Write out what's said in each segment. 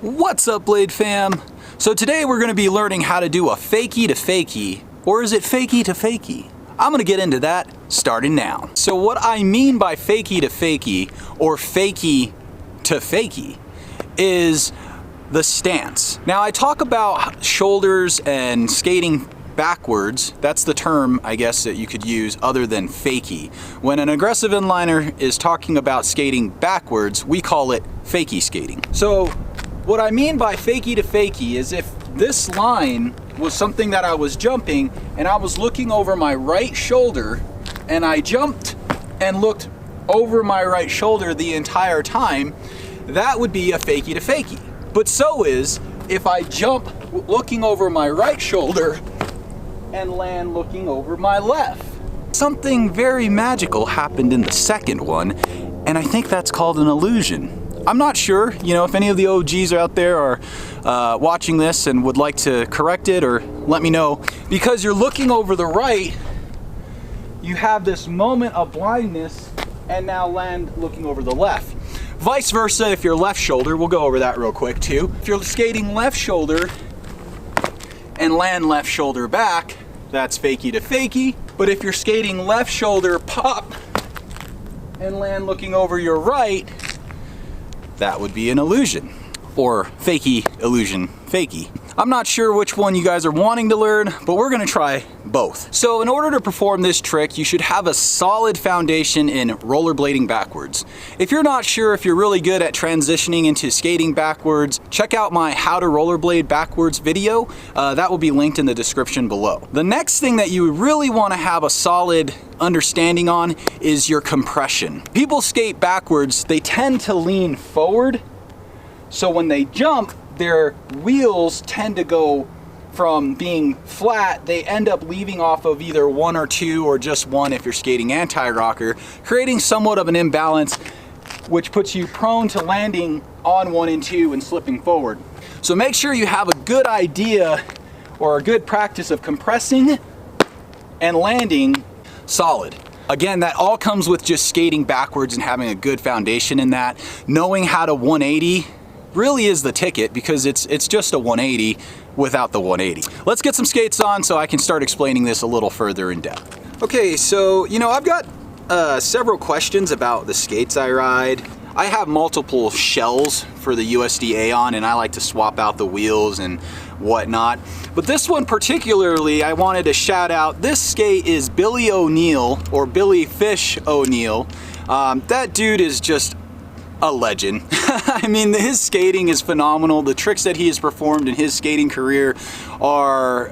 What's up, Blade fam? So today we're going to be learning how to do a fakie to fakie, or is it fakie to fakie? I'm going to get into that starting now. So what I mean by fakie to fakie, or fakie to fakie, is the stance. Now I talk about shoulders and skating backwards. That's the term, I guess, that you could use other than fakie. When an aggressive inliner is talking about skating backwards, we call it fakie skating. So what I mean by fakie to fakie is if this line was something that I was jumping and I was looking over my right shoulder and I jumped and looked over my right shoulder the entire time, that would be a fakie to fakie. But so is if I jump looking over my right shoulder and land looking over my left. Something very magical happened in the second one, and I think that's called an illusion. I'm not sure, if any of the OGs out there are watching this and would like to correct it or let me know. Because you're looking over the right, you have this moment of blindness and now land looking over the left. Vice versa if you're left shoulder, we'll go over that real quick too. If you're skating left shoulder and land left shoulder back, that's fakie to fakie. But if you're skating left shoulder pop and land looking over your right, that would be an illusion, or fakie, illusion, fakie. I'm not sure which one you guys are wanting to learn, but we're gonna try both. So in order to perform this trick, you should have a solid foundation in rollerblading backwards. If you're not sure if you're really good at transitioning into skating backwards, check out my How to Rollerblade Backwards video. That will be linked in the description below. The next thing that you really wanna have a solid understanding on is your compression. People skate backwards, they tend to lean forward, so when they jump, their wheels tend to go from being flat, they end up leaving off of either one or two or just one if you're skating anti-rocker, creating somewhat of an imbalance, which puts you prone to landing on 1 and 2 and slipping forward. So make sure you have a good idea or a good practice of compressing and landing solid. Again, that all comes with just skating backwards and having a good foundation in that. Knowing how to 180 really is the ticket, because it's just a 180 without the 180. Let's get some skates on so I can start explaining this a little further in depth. Okay, so I've got several questions about the skates I ride. I have multiple shells for the USDA on, and I like to swap out the wheels and whatnot. But this one particularly, I wanted to shout out. This skate is Billy O'Neill, or Billy Fish O'Neill. That dude is just a legend. I mean, his skating is phenomenal. The tricks that he has performed in his skating career are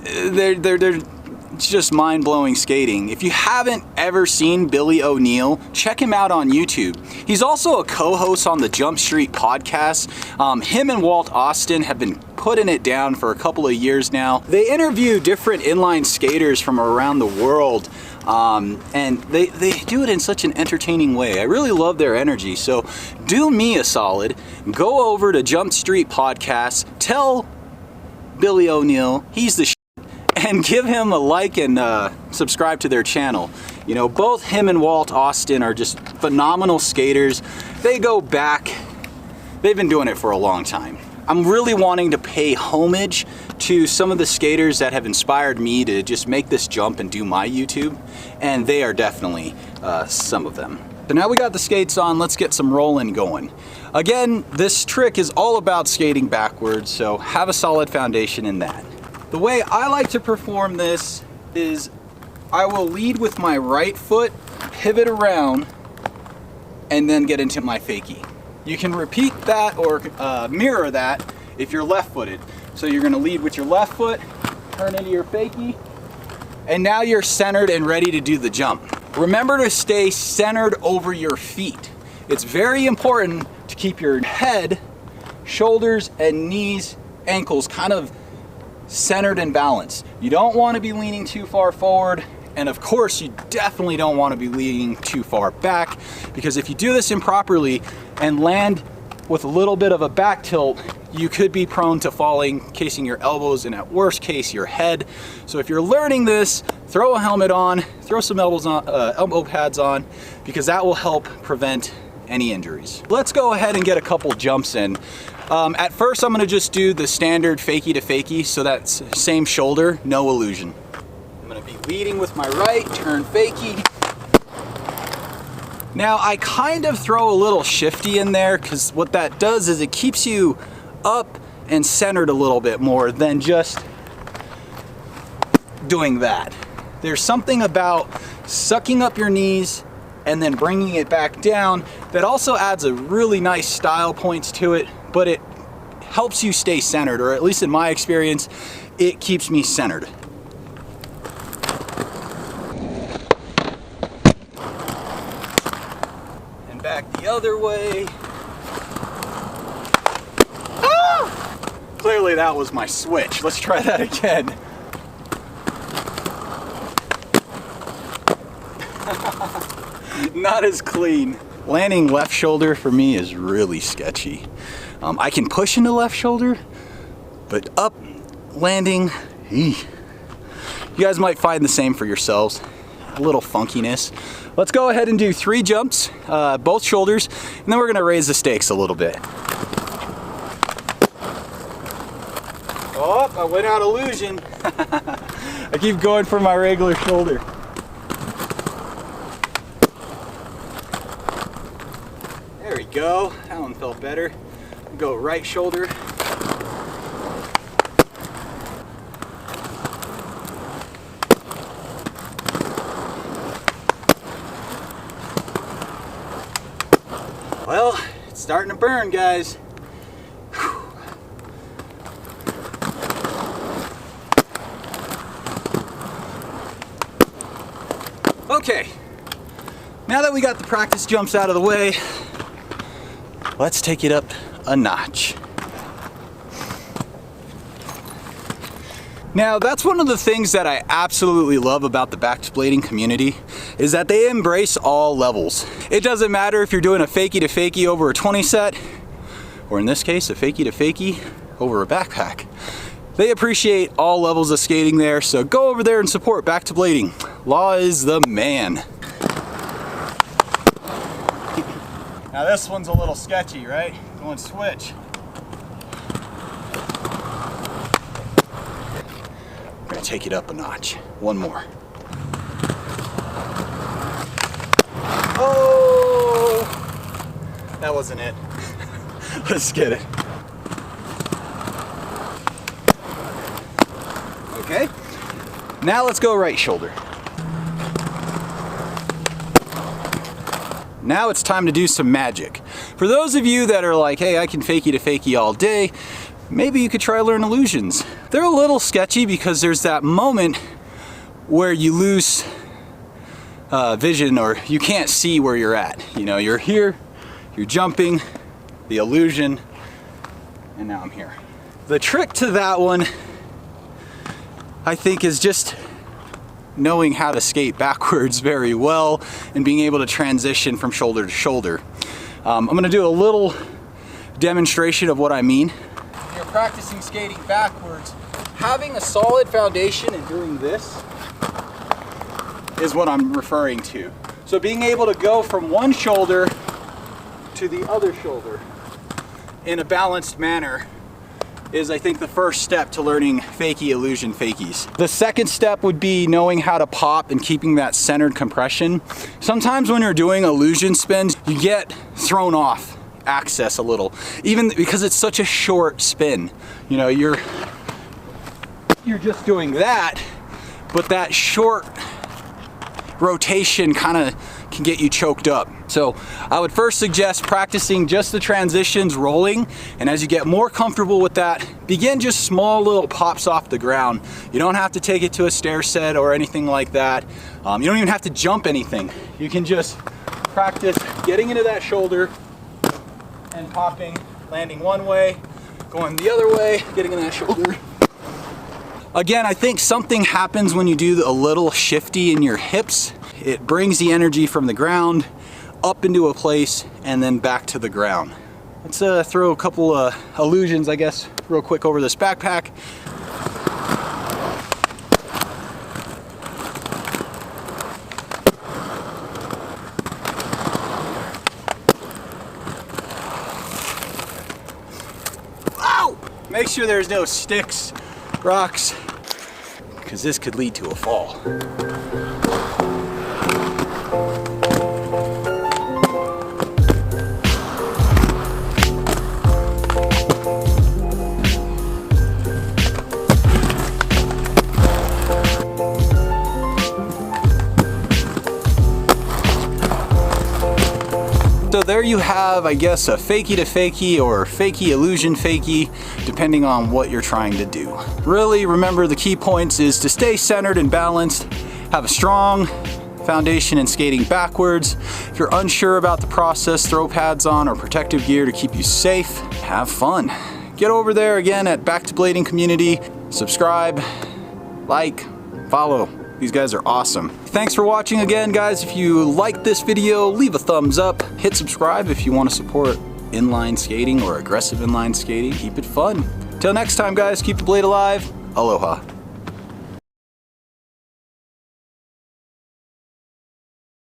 they're just mind-blowing skating. If you haven't ever seen Billy O'Neill, check him out on YouTube. He's also a co-host on the Jump Street podcast. Him and Walt Austin have been putting it down for a couple of years now. They interview different inline skaters from around the world, and they do it in such an entertaining way. I really love their energy. So do me a solid, go over to Jump Street Podcast, tell Billy O'Neill he's the and give him a like and subscribe to their channel. Both him and Walt Austin are just phenomenal skaters. They go back, they've been doing it for a long time. I'm really wanting to pay homage to some of the skaters that have inspired me to just make this jump and do my YouTube, and they are definitely some of them. So now we got the skates on, let's get some rolling going. Again, this trick is all about skating backwards, so have a solid foundation in that. The way I like to perform this is I will lead with my right foot, pivot around, and then get into my fakie. You can repeat that or mirror that if you're left-footed. So you're gonna lead with your left foot, turn into your fakie, and now you're centered and ready to do the jump. Remember to stay centered over your feet. It's very important to keep your head, shoulders, and knees, ankles kind of centered and balanced. You don't want to be leaning too far forward, and of course you definitely don't want to be leaning too far back, because if you do this improperly and land with a little bit of a back tilt, you could be prone to falling, casing your elbows, and at worst case your head. So if you're learning this, throw a helmet on, throw some elbow pads on, because that will help prevent any injuries. Let's go ahead and get a couple jumps in. At first, I'm gonna just do the standard fakie to fakie, so that's same shoulder, no illusion. I'm gonna be leading with my right, turn fakie. Now, I kind of throw a little shifty in there, because what that does is it keeps you up and centered a little bit more than just doing that. There's something about sucking up your knees and then bringing it back down that also adds a really nice style points to it, but it helps you stay centered, or at least in my experience, it keeps me centered. And back the other way. Ah! Clearly that was my switch. Let's try that again. Not as clean. Landing left shoulder for me is really sketchy. I can push into left shoulder, but up landing, you guys might find the same for yourselves. A little funkiness. Let's go ahead and do 3 jumps, both shoulders, and then we're gonna raise the stakes a little bit. Oh, I went out illusion. I keep going for my regular shoulder. There we go, that one felt better. Go right shoulder. Well, it's starting to burn, guys. Whew. Okay, now that we got the practice jumps out of the way, let's take it up a notch. Now, that's one of the things that I absolutely love about the backblading community, is that they embrace all levels. It doesn't matter if you're doing a fakie to fakie over a 20 set, or in this case, a fakie to fakie over a backpack. They appreciate all levels of skating there, so go over there and support backblading. Law is the man. Now this one's a little sketchy, right? Going switch. I'm gonna take it up a notch. One more. Oh! That wasn't it. Let's get it. Okay. Now let's go right shoulder. Now it's time to do some magic. For those of you that are like, hey, I can fakie to fakie all day, maybe you could try learn illusions. They're a little sketchy because there's that moment where you lose vision, or you can't see where you're at. You know, you're here, you're jumping, the illusion, and now I'm here. The trick to that one, I think, is just knowing how to skate backwards very well and being able to transition from shoulder to shoulder. I'm gonna do a little demonstration of what I mean. When you're practicing skating backwards, having a solid foundation and doing this is what I'm referring to. So being able to go from one shoulder to the other shoulder in a balanced manner is, I think, the first step to learning fakie illusion fakies. The second step would be knowing how to pop and keeping that centered compression. Sometimes when you're doing illusion spins, you get thrown off axis a little, even because it's such a short spin. You know, you're just doing that, but that short rotation kind of can get you choked up. So I would first suggest practicing just the transitions rolling, and as you get more comfortable with that, begin just small little pops off the ground. You don't have to take it to a stair set or anything like that. You don't even have to jump anything. You can just practice getting into that shoulder and popping, landing one way, going the other way, getting in that shoulder. Again, I think something happens when you do a little shifty in your hips. It brings the energy from the ground up into a place and then back to the ground. Let's throw a couple illusions, I guess, real quick over this backpack. Make sure there's no sticks, rocks, because this could lead to a fall. So there you have, I guess, a fakie to fakie or fakie illusion fakie, depending on what you're trying to do. Really, remember the key points is to stay centered and balanced, have a strong foundation in skating backwards. If you're unsure about the process, throw pads on or protective gear to keep you safe. Have fun. Get over there again at Back to Blading Community, subscribe, like, follow. These guys are awesome. Thanks for watching again, guys. If you liked this video, leave a thumbs up. Hit subscribe if you want to support inline skating or aggressive inline skating. Keep it fun. Till next time, guys, keep the blade alive. Aloha.